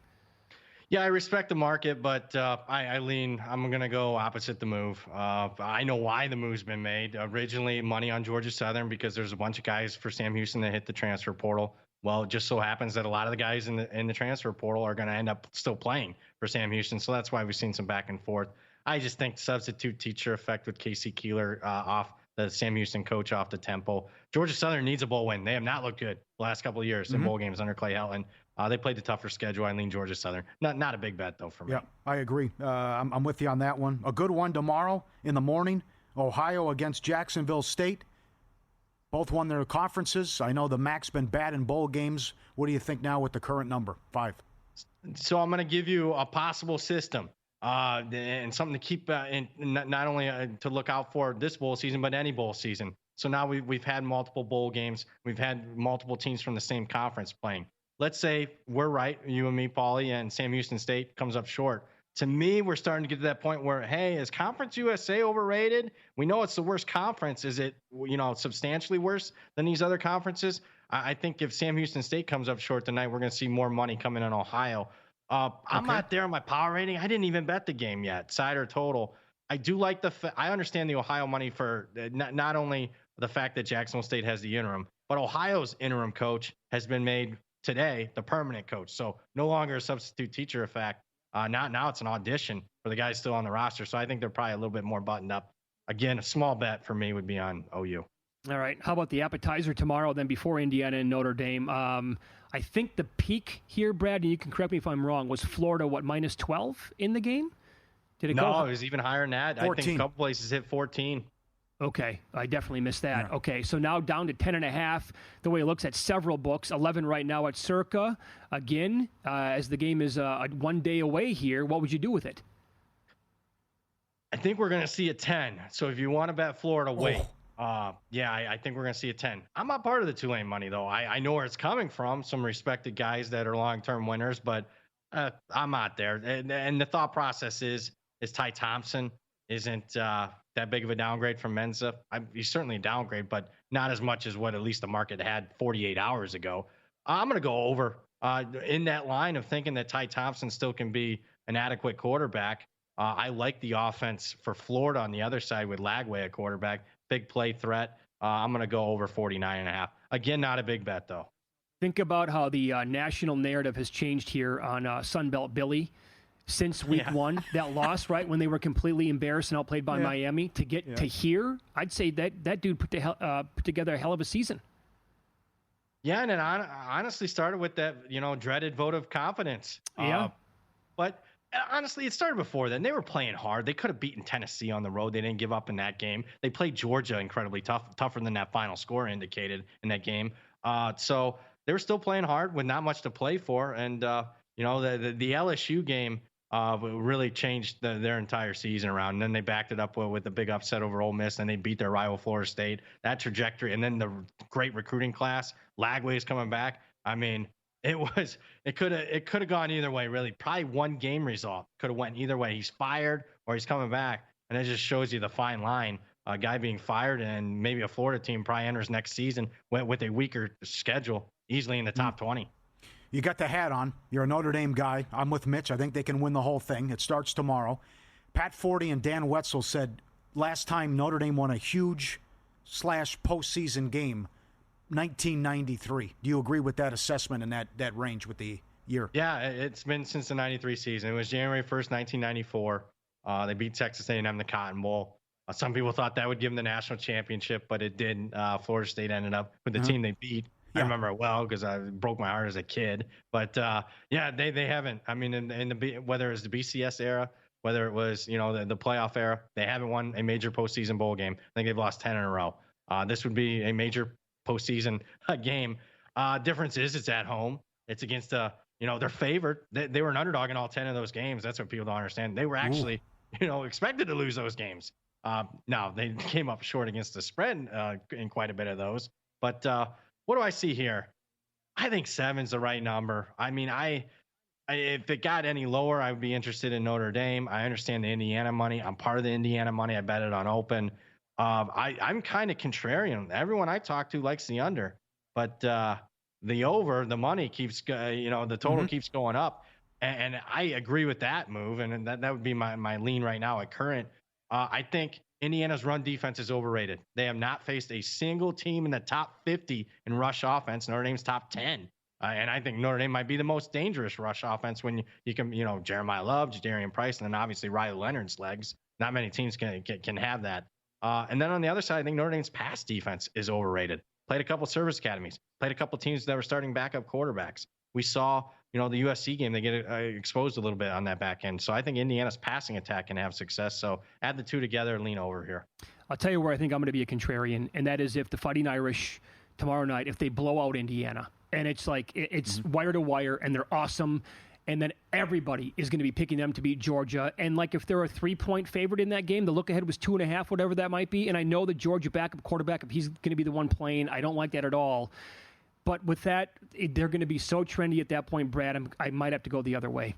Yeah, I respect the market, but I'm going to go opposite the move. I know why the move's been made. Originally, money on Georgia Southern because there's a bunch of guys for Sam Houston that hit the transfer portal. Well, it just so happens that a lot of the guys in the transfer portal are going to end up still playing for Sam Houston. So that's why we've seen some back and forth. I just think substitute teacher effect with Casey Keeler off the Sam Houston coach off the tempo. Georgia Southern needs a bowl win. They have not looked good the last couple of years in bowl games under Clay Helton. They played the tougher schedule. I lean Georgia Southern. Not a big bet, though, for me. Yeah, I agree. I'm with you on that one. A good one tomorrow in the morning. Ohio against Jacksonville State. Both won their conferences. I know the MAC's been bad in bowl games. What do you think now with the current number, 5? So I'm going to give you a possible system and something to keep in, not only to look out for this bowl season, but any bowl season. So now we've had multiple bowl games. We've had multiple teams from the same conference playing. Let's say we're right, you and me, Paulie, and Sam Houston State comes up short. To me, we're starting to get to that point where, hey, is Conference USA overrated? We know it's the worst conference. Is it, substantially worse than these other conferences? I think if Sam Houston State comes up short tonight, we're going to see more money coming in Ohio. I'm not there on my power rating. I didn't even bet the game yet, side or total. I do like I understand the Ohio money for not only the fact that Jacksonville State has the interim, but Ohio's interim coach has been made today the permanent coach. So no longer a substitute teacher effect. Now it's an audition for the guys still on the roster. So I think they're probably a little bit more buttoned up. Again, a small bet for me would be on OU. All right. How about the appetizer tomorrow, then before Indiana and Notre Dame? I think the peak here, Brad, and you can correct me if I'm wrong, was Florida, minus 12 in the game? Did it go? No, it was even higher than that. 14. I think a couple places hit 14. Okay, I definitely missed that. Yeah. Okay, so now down to 10.5. The way it looks at several books, 11 right now at Circa. Again, as the game is 1 day away here, what would you do with it? I think we're going to see a 10. So if you want to bet Florida, wait. I think we're going to see a 10. I'm not part of the Tulane money, though. I know where it's coming from, some respected guys that are long-term winners, but I'm not there. And the thought process is Ty Thompson isn't that big of a downgrade from Mensa. He's certainly a downgrade, but not as much as what at least the market had 48 hours ago. I'm going to go over in that line of thinking that Ty Thompson still can be an adequate quarterback. I like the offense for Florida on the other side with Lagway at quarterback, big play threat. I'm going to go over 49.5. Again, not a big bet, though. Think about how the national narrative has changed here on Sunbelt Billy since week one. That loss, right, when they were completely embarrassed and outplayed by Miami. To get to here, I'd say that dude put together a hell of a season. Yeah, and it honestly started with that, dreaded vote of confidence. Yeah. But honestly, it started before then. They were playing hard. They could have beaten Tennessee on the road. They didn't give up in that game. They played Georgia incredibly tougher than that final score indicated in that game. So they were still playing hard with not much to play for. And, the LSU game really changed their entire season around. And then they backed it up with a big upset over Ole Miss, and they beat their rival Florida State. That trajectory, and then the great recruiting class. Lagway is coming back. I mean, it could have gone either way, really. Probably one game result could have went either way. He's fired or he's coming back, and it just shows you the fine line. A guy being fired, and maybe a Florida team probably enters next season with a weaker schedule, easily in the top 20. You got the hat on. You're a Notre Dame guy. I'm with Mitch. I think they can win the whole thing. It starts tomorrow. Pat Forty and Dan Wetzel said last time Notre Dame won a huge /postseason game, 1993. Do you agree with that assessment and that range with the year? Yeah, it's been since the 93 season. It was January 1st, 1994. They beat Texas A&M in the Cotton Bowl. Some people thought that would give them the national championship, but it didn't. Florida State ended up with the team they beat. I remember it well because I broke my heart as a kid. But they haven't. I mean, whether it's the BCS era, whether it was the playoff era, they haven't won a major postseason bowl game. I think they've lost 10 in a row. This would be a major postseason game. Difference is it's at home. It's against they're favored. They were an underdog in all 10 of those games. That's what people don't understand. They were actually expected to lose those games. Now, they came up short against the spread in quite a bit of those. But what do I see here? I think 7's the right number. I mean, if it got any lower, I would be interested in Notre Dame. I understand the Indiana money. I'm part of the Indiana money. I bet it on open. I'm kind of contrarian. Everyone I talk to likes the under, but the over, the money keeps, the total keeps going up. And I agree with that move. And that would be my lean right now at current. I think Indiana's run defense is overrated. They have not faced a single team in the top 50 in rush offense. Notre Dame's top 10. And I think Notre Dame might be the most dangerous rush offense when you can, Jeremiah Love, Jadarian Price, and then obviously Riley Leonard's legs. Not many teams can have that. And then on the other side, I think Notre Dame's pass defense is overrated. Played a couple service academies, played a couple teams that were starting backup quarterbacks. We saw, the USC game, they get exposed a little bit on that back end. So I think Indiana's passing attack can have success. So add the two together and lean over here. I'll tell you where I think I'm going to be a contrarian, and that is if the Fighting Irish tomorrow night, if they blow out Indiana. And it's like, it's wire to wire, and they're awesome. And then everybody is going to be picking them to beat Georgia. And like if they're a 3-point favorite in that game, the look ahead was 2.5, whatever that might be. And I know the Georgia backup quarterback, if he's going to be the one playing, I don't like that at all. But with that, they're going to be so trendy at that point, Brad, I might have to go the other way.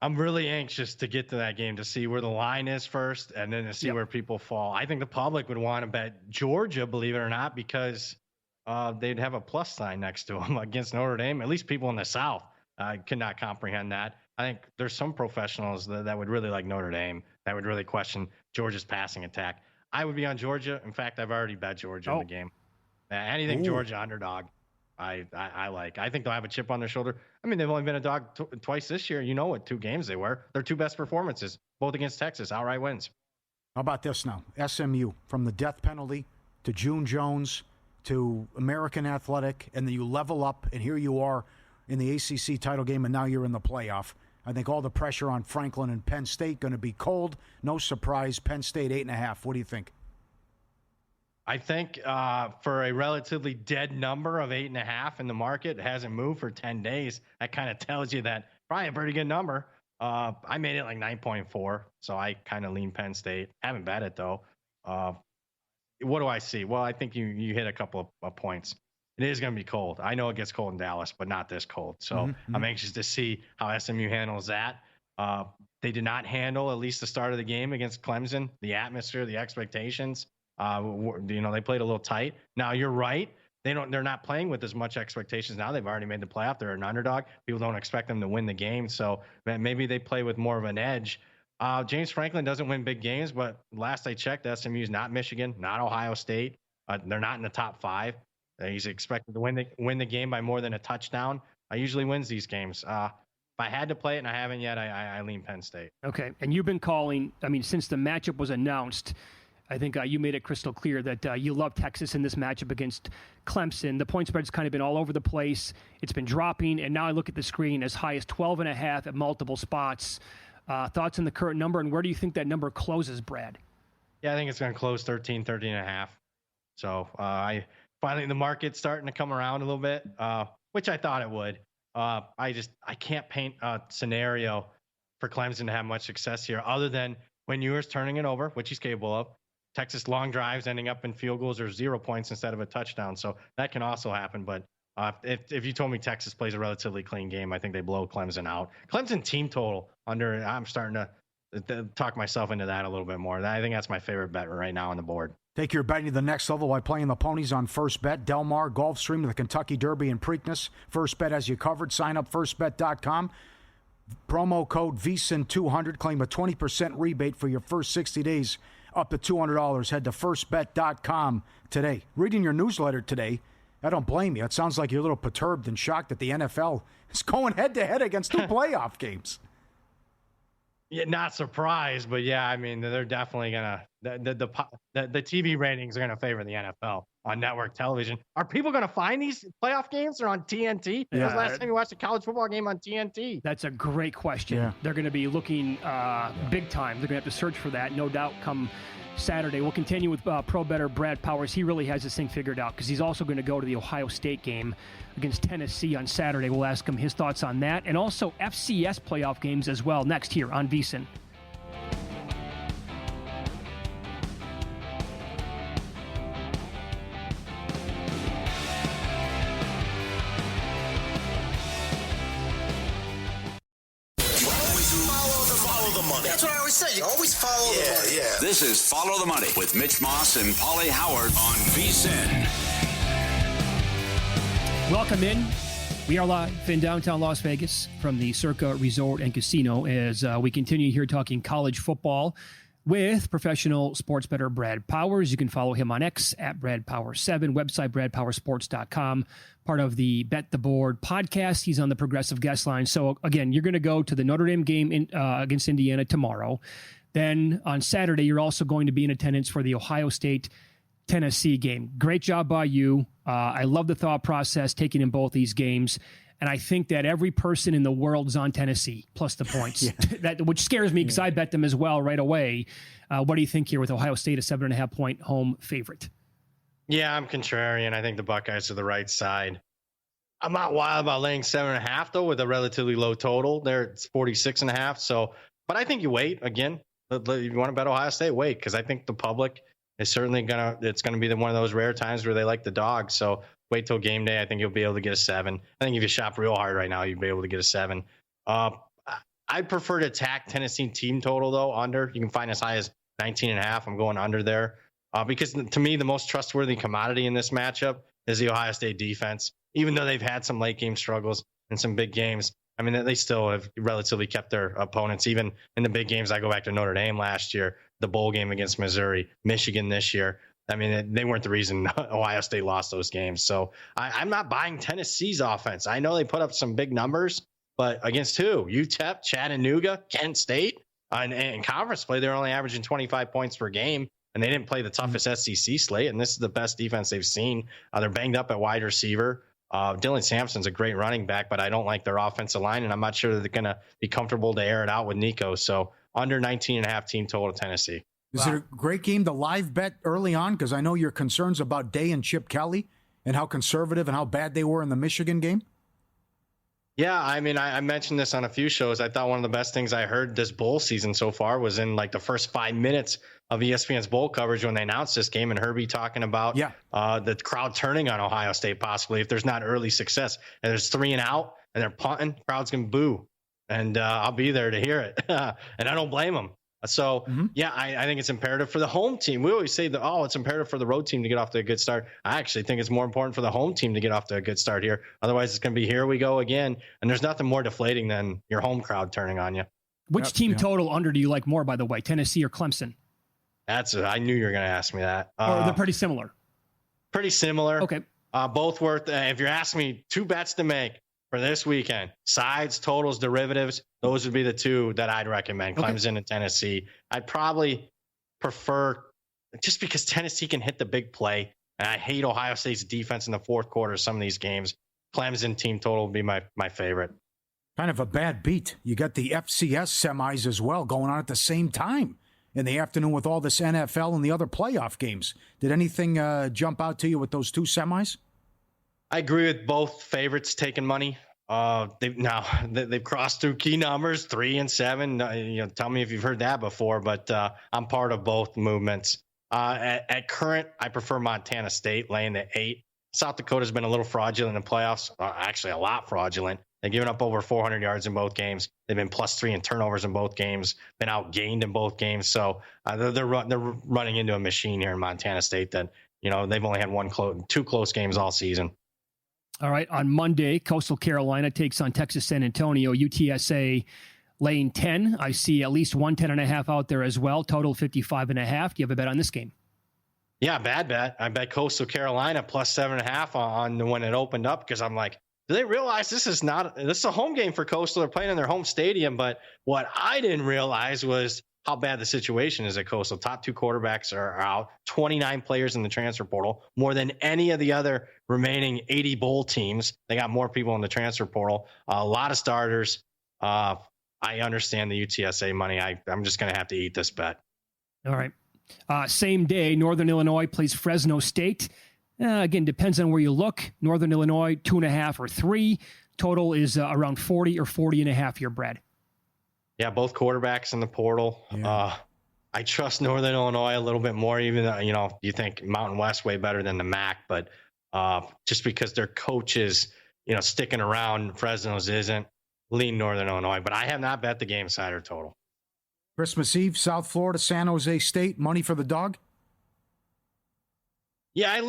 I'm really anxious to get to that game to see where the line is first and then to see where people fall. I think the public would want to bet Georgia, believe it or not, because they'd have a plus sign next to them against Notre Dame. At least people in the South could not comprehend that. I think there's some professionals that would really like Notre Dame, that would really question Georgia's passing attack. I would be on Georgia. In fact, I've already bet Georgia in the game. Anything Georgia underdog, I like. I think they'll have a chip on their shoulder. I mean, they've only been a dog twice this year. You know what 2 games they were. Their 2 best performances, both against Texas, outright wins. How about this now? SMU, from the death penalty to June Jones to American Athletic, and then you level up, and here you are in the ACC title game, and now you're in the playoff. I think all the pressure on Franklin and Penn State going to be cold. No surprise, Penn State 8.5. What do you think? I think for a relatively dead number of 8.5 in the market, it hasn't moved for 10 days. That kind of tells you that probably a pretty good number. I made it like 9.4, so I kind of lean Penn State. Haven't bet it though. What do I see? Well, I think you hit a couple of points. It is going to be cold. I know it gets cold in Dallas, but not this cold. So I'm anxious to see how SMU handles that. They did not handle at least the start of the game against Clemson, the atmosphere, the expectations. They played a little tight. Now you're right. They're not playing with as much expectations now. They've already made the playoff. They're an underdog. People don't expect them to win the game. So maybe they play with more of an edge. James Franklin doesn't win big games, but last I checked, SMU is not Michigan, not Ohio State. They're not in the top 5. He's expected to win the game by more than a touchdown. Usually wins these games. If I had to play it and I haven't yet, I lean Penn State. Okay. And you've been calling, since the matchup was announced, I think you made it crystal clear that you love Texas in this matchup against Clemson. The point spread's kind of been all over the place. It's been dropping, and now I look at the screen as high as 12.5 at multiple spots. Thoughts on the current number, and where do you think that number closes, Brad? Yeah, I think it's going to close 13.5. So finally the market's starting to come around a little bit, which I thought it would. I can't paint a scenario for Clemson to have much success here other than when Ewers turning it over, which he's capable of. Texas long drives ending up in field goals or 0 points instead of a touchdown. So that can also happen. But if you told me Texas plays a relatively clean game, I think they blow Clemson out. Clemson team total under, I'm starting to talk myself into that a little bit more. I think that's my favorite bet right now on the board. Take your betting to the next level by playing the ponies on First Bet. Del Mar, Gulfstream to the Kentucky Derby and Preakness. First Bet has you covered. Sign up firstbet.com. Promo code VSIN200. Claim a 20% rebate for your first 60 days up to $200. Head to firstbet.com today. Reading your newsletter today, I don't blame you. It sounds like you're a little perturbed and shocked that the NFL is going head-to-head against 2 playoff games. Yeah, not surprised, but yeah, they're definitely gonna the TV ratings are gonna favor the NFL on network television. Are people gonna find these playoff games? Or on TNT? When was the last time you watched a college football game on TNT? That's a great question. Yeah. They're gonna be looking big time. They're gonna have to search for that, no doubt, come Saturday. We'll continue with pro bettor Brad Powers. He really has this thing figured out because he's also going to go to the Ohio State game against Tennessee on Saturday. We'll ask him his thoughts on that and also FCS playoff games as well next here on VSiN. the money. That's what I always say. You always follow the money. Yeah. This is Follow the Money with Mitch Moss and Paulie Howard on VSiN. Welcome in. We are live in downtown Las Vegas from the Circa Resort and Casino as we continue here talking college football with professional sports bettor Brad Powers. You can follow him on X at BradPower7, website BradPowersports.com, part of the Bet the Board podcast. He's on the Progressive Guest Line. So, again, you're going to go to the Notre Dame game against Indiana tomorrow. Then on Saturday, you're also going to be in attendance for the Ohio State-Tennessee game. Great job by you. I love the thought process taking in both these games. And I think that every person in the world is on Tennessee, plus the points, which scares me because I bet them as well right away. What do you think here with Ohio State, a 7.5-point home favorite? Yeah, I'm contrarian. I think the Buckeyes are the right side. I'm not wild about laying 7.5 though, with a relatively low total. There it's 46.5. So, but I think you wait again. If you want to bet Ohio State, wait, because I think the public is certainly it's gonna be one of those rare times where they like the dog. So wait till game day. I think you'll be able to get a 7. I think if you shop real hard right now, you'd be able to get a 7. I'd prefer to attack Tennessee team total though under. You can find as high as 19.5. I'm going under there because to me the most trustworthy commodity in this matchup is the Ohio State defense. Even though they've had some late game struggles in some big games, I mean they still have relatively kept their opponents. Even in the big games, I go back to Notre Dame last year, the bowl game against Missouri, Michigan this year. I mean, they weren't the reason Ohio State lost those games. So I'm not buying Tennessee's offense. I know they put up some big numbers, but against who? UTEP, Chattanooga, Kent State. In conference play, they're only averaging 25 points per game, and they didn't play the toughest SEC slate, and this is the best defense they've seen. They're banged up at wide receiver. Dylan Sampson's a great running back, but I don't like their offensive line, and I'm not sure that they're going to be comfortable to air it out with Nico. So under 19.5 team total Tennessee. Is it a great game to live bet early on? Because I know your concerns about Day and Chip Kelly and how conservative and how bad they were in the Michigan game. Yeah, I mean, I mentioned this on a few shows. I thought one of the best things I heard this bowl season so far was in like the first 5 minutes of ESPN's bowl coverage when they announced this game, and Herbie talking about the crowd turning on Ohio State possibly if there's not early success. And there's 3 and out, and they're punting, crowd's going to boo. And I'll be there to hear it. And I don't blame them. So, yeah, I think it's imperative for the home team. We always say that, it's imperative for the road team to get off to a good start. I actually think it's more important for the home team to get off to a good start here. Otherwise, it's going to be here we go again. And there's nothing more deflating than your home crowd turning on you. Which team total under do you like more, by the way, Tennessee or Clemson? I knew you were going to ask me that. Or they're pretty similar? Pretty similar. Okay. Both worth, if you're asking me 2 bets to make for this weekend, sides, totals, derivatives, those would be the 2 that I'd recommend, Clemson and Tennessee. I'd probably prefer, just because Tennessee can hit the big play, and I hate Ohio State's defense in the fourth quarter of some of these games, Clemson team total would be my favorite. Kind of a bad beat. You got the FCS semis as well going on at the same time in the afternoon with all this NFL and the other playoff games. Did anything jump out to you with those 2 semis? I agree with both favorites taking money. They've crossed through key numbers, 3 and 7. Tell me if you've heard that before, but I'm part of both movements. At current, I prefer Montana State laying the 8. South Dakota's been a little fraudulent in the playoffs, actually a lot fraudulent. They've given up over 400 yards in both games. They've been +3 in turnovers in both games, been outgained in both games. So they're running into a machine here in Montana State that, they've only had 2 close games all season. All right. On Monday, Coastal Carolina takes on Texas San Antonio. UTSA laying 10. I see at least 110.5 out there as well. Total 55.5. Do you have a bet on this game? Yeah, bad bet. I bet Coastal Carolina +7.5 on when it opened up because I'm like, do they realize this is a home game for Coastal? They're playing in their home stadium. But what I didn't realize was how bad the situation is at Coastal. Top 2 quarterbacks are out, 29 players in the transfer portal, more than any of the other remaining 80 bowl teams. They got more people in the transfer portal, a lot of starters. I understand the UTSA money. I'm just going to have to eat this bet. All right. Same day, Northern Illinois plays Fresno State. Again, depends on where you look. Northern Illinois, 2.5 or 3. Total is around 40 or 40.5 here, Brad. Yeah, both quarterbacks in the portal. Yeah. I trust Northern Illinois a little bit more, even though, you think Mountain West way better than the MAC, but just because their coaches, sticking around, Fresno's isn't, lean Northern Illinois. But I have not bet the game side or total. Christmas Eve, South Florida, San Jose State, money for the dog? Yeah,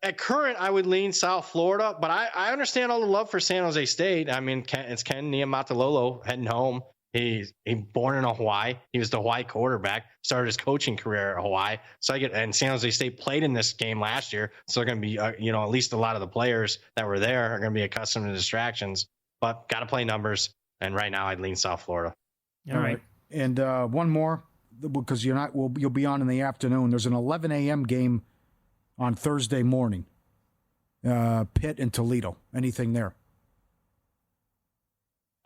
at current, I would lean South Florida, but I understand all the love for San Jose State. I mean, it's Ken Niumatalolo heading home. He's born in Hawaii. He was the Hawaii quarterback, started his coaching career at Hawaii. And San Jose State played in this game last year. So they're going to be, at least a lot of the players that were there are going to be accustomed to distractions, but got to play numbers. And right now I'd lean South Florida. All right. And one more, because you'll be on in the afternoon. There's an 11 a.m. game on Thursday morning. Pitt and Toledo. Anything there?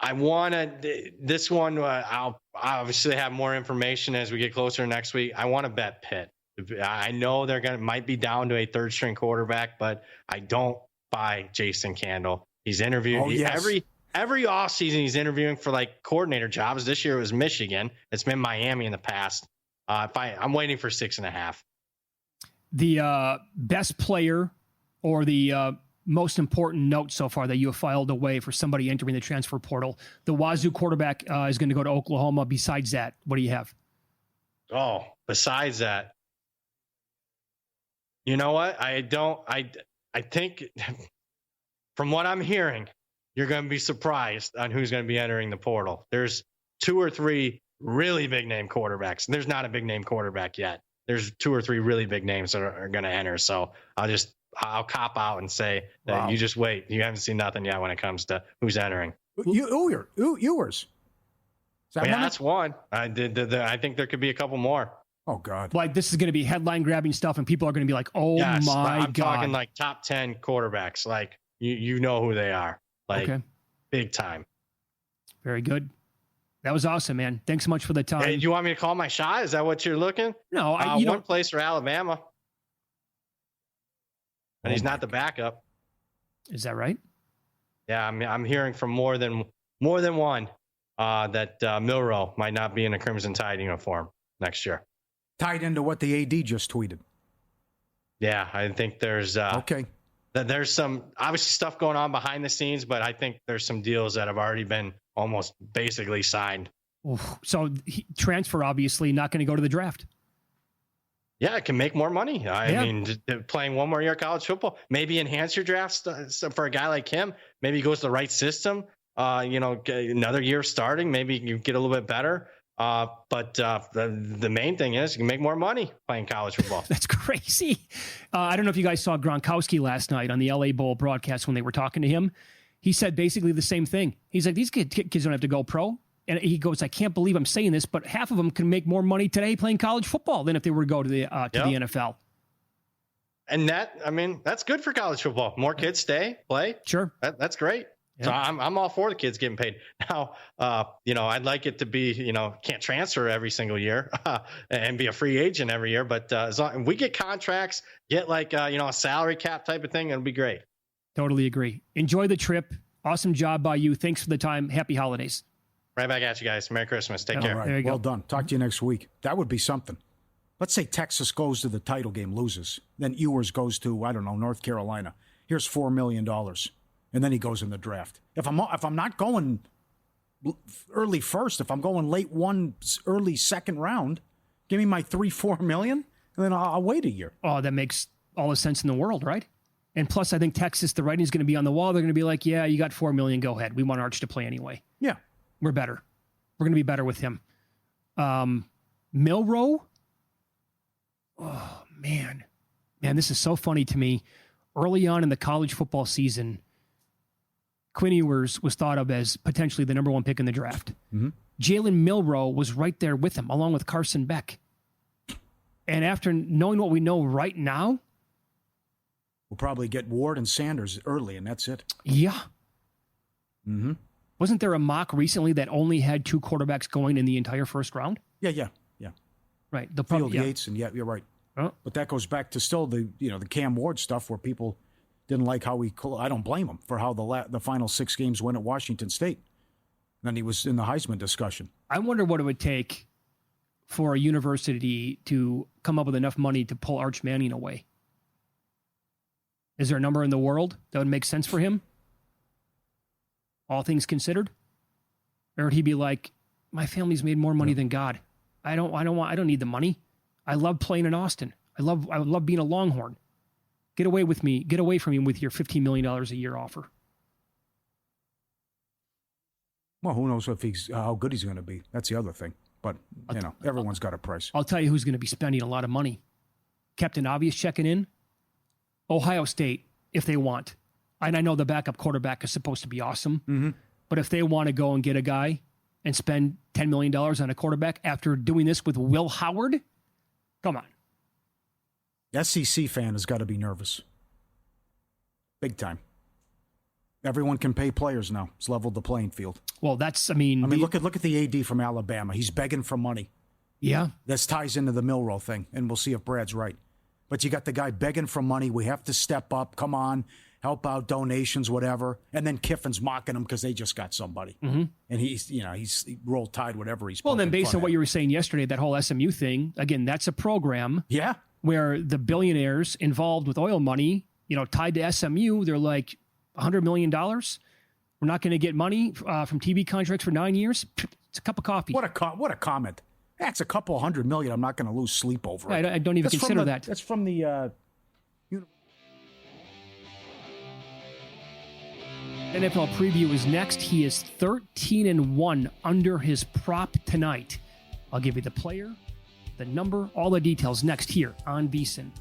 I want to, this one, I'll obviously have more information as we get closer next week. I want to bet Pitt. I know might be down to a third string quarterback, but I don't buy Jason Candle. He's interviewing every offseason. He's interviewing for like coordinator jobs. This year it was Michigan. It's been Miami in the past. I'm waiting for 6.5. The best player or the most important note so far that you have filed away for somebody entering the transfer portal. The Wazoo quarterback is going to go to Oklahoma. Besides that, what do you have? Oh, besides that, you know what? I think from what I'm hearing, you're going to be surprised on who's going to be entering the portal. There's 2 or 3 really big name quarterbacks. There's not a big name quarterback yet. There's 2 or 3 really big names that are going to enter. So I'll cop out and say that You just wait. You haven't seen nothing yet when it comes to who's entering. Ewers. That's one. I think there could be a couple more. Oh God! Like this is going to be headline grabbing stuff, and people are going to be like, "Oh yes, my I'm God!" Talking like top 10 quarterbacks. Like you know who they are. Like big time. Very good. That was awesome, man. Thanks so much for the time. Hey, do you want me to call my shot? Is that what you're looking? No, one place for Alabama. And he's not the backup. Is that right? Yeah, I'm hearing from more than one that Milroe might not be in a Crimson Tide uniform next year. Tied into what the AD just tweeted. Yeah, I think there's there's some obviously stuff going on behind the scenes, but I think there's some deals that have already been almost basically signed. So transfer, obviously, not going to go to the draft. Yeah, it can make more money. I mean, playing one more year of college football, maybe enhance your drafts for a guy like him. Maybe he goes to the right system. Another year starting, maybe you get a little bit better. But the main thing is you can make more money playing college football. That's crazy. I don't know if you guys saw Gronkowski last night on the LA Bowl broadcast when they were talking to him. He said basically the same thing. He's like, these kids don't have to go pro. And he goes, I can't believe I'm saying this, but half of them can make more money today playing college football than if they were to go to the NFL. And that's good for college football. More kids play. Sure. That's great. Yeah. So I'm all for the kids getting paid. Now, I'd like it to be, can't transfer every single year and be a free agent every year. But as long as we get contracts, get like, a salary cap type of thing, it'll be great. Totally agree. Enjoy the trip. Awesome job by you. Thanks for the time. Happy holidays. Right back at you guys. Merry Christmas. Take care. All right. Well done. Talk to you next week. That would be something. Let's say Texas goes to the title game, loses. Then Ewers goes to, I don't know, North Carolina. Here's $4 million. And then he goes in the draft. If I'm not going early first, if I'm going late one, early second round, give me my $3-4 million, and then I'll wait a year. Oh, that makes all the sense in the world, right? And plus, I think Texas, the writing's going to be on the wall. They're going to be like, yeah, you got $4 million. Go ahead. We want Arch to play anyway. Yeah. We're better. We're going to be better with him. Milroe? Oh, man. Man, this is so funny to me. Early on in the college football season, Quinn Ewers was thought of as potentially the number 1 pick in the draft. Mm-hmm. Jalen Milroe was right there with him, along with Carson Beck. And after knowing what we know right now, we'll probably get Ward and Sanders early, and that's it. Yeah. Mm-hmm. Wasn't there a mock recently that only had 2 quarterbacks going in the entire first round? Yeah. Right. Field Yates, and you're right. Oh. But that goes back to still the Cam Ward stuff where people didn't like how I don't blame him for how the final 6 games went at Washington State. And then he was in the Heisman discussion. I wonder what it would take for a university to come up with enough money to pull Arch Manning away. Is there a number in the world that would make sense for him? All things considered? Or would he be like, my family's made more money than God. I don't need the money. I love playing in Austin. I love being a Longhorn. Get away with me. Get away from me with your $15 million a year offer. Well, who knows if how good he's going to be? That's the other thing. But everyone's got a price. I'll tell you who's going to be spending a lot of money. Captain Obvious checking in. Ohio State, if they want. And I know the backup quarterback is supposed to be awesome. But if they want to go and get a guy and spend $10 million on a quarterback after doing this with Will Howard, come on. SEC fan has got to be nervous. Big time. Everyone can pay players now. It's leveled the playing field. Well, look at the AD from Alabama. He's begging for money. Yeah. This ties into the Milroe thing, and we'll see if Brad's right. But you got the guy begging for money. We have to step up. Come on, help out, donations, whatever. And then Kiffin's mocking him because they just got somebody. And he's rolled tide, whatever he's. Well, then based on what you were saying yesterday, that whole SMU thing, again, that's a program. Yeah. Where the billionaires involved with oil money, tied to SMU, they're like $100 million. We're not going to get money from TV contracts for 9 years. It's a cup of coffee. What a comment. That's a couple $100 million. I'm not going to lose sleep over it. I don't even consider that. That's from the. NFL preview is next. He is 13-1 under his prop tonight. I'll give you the player, the number, all the details next here on VSiN.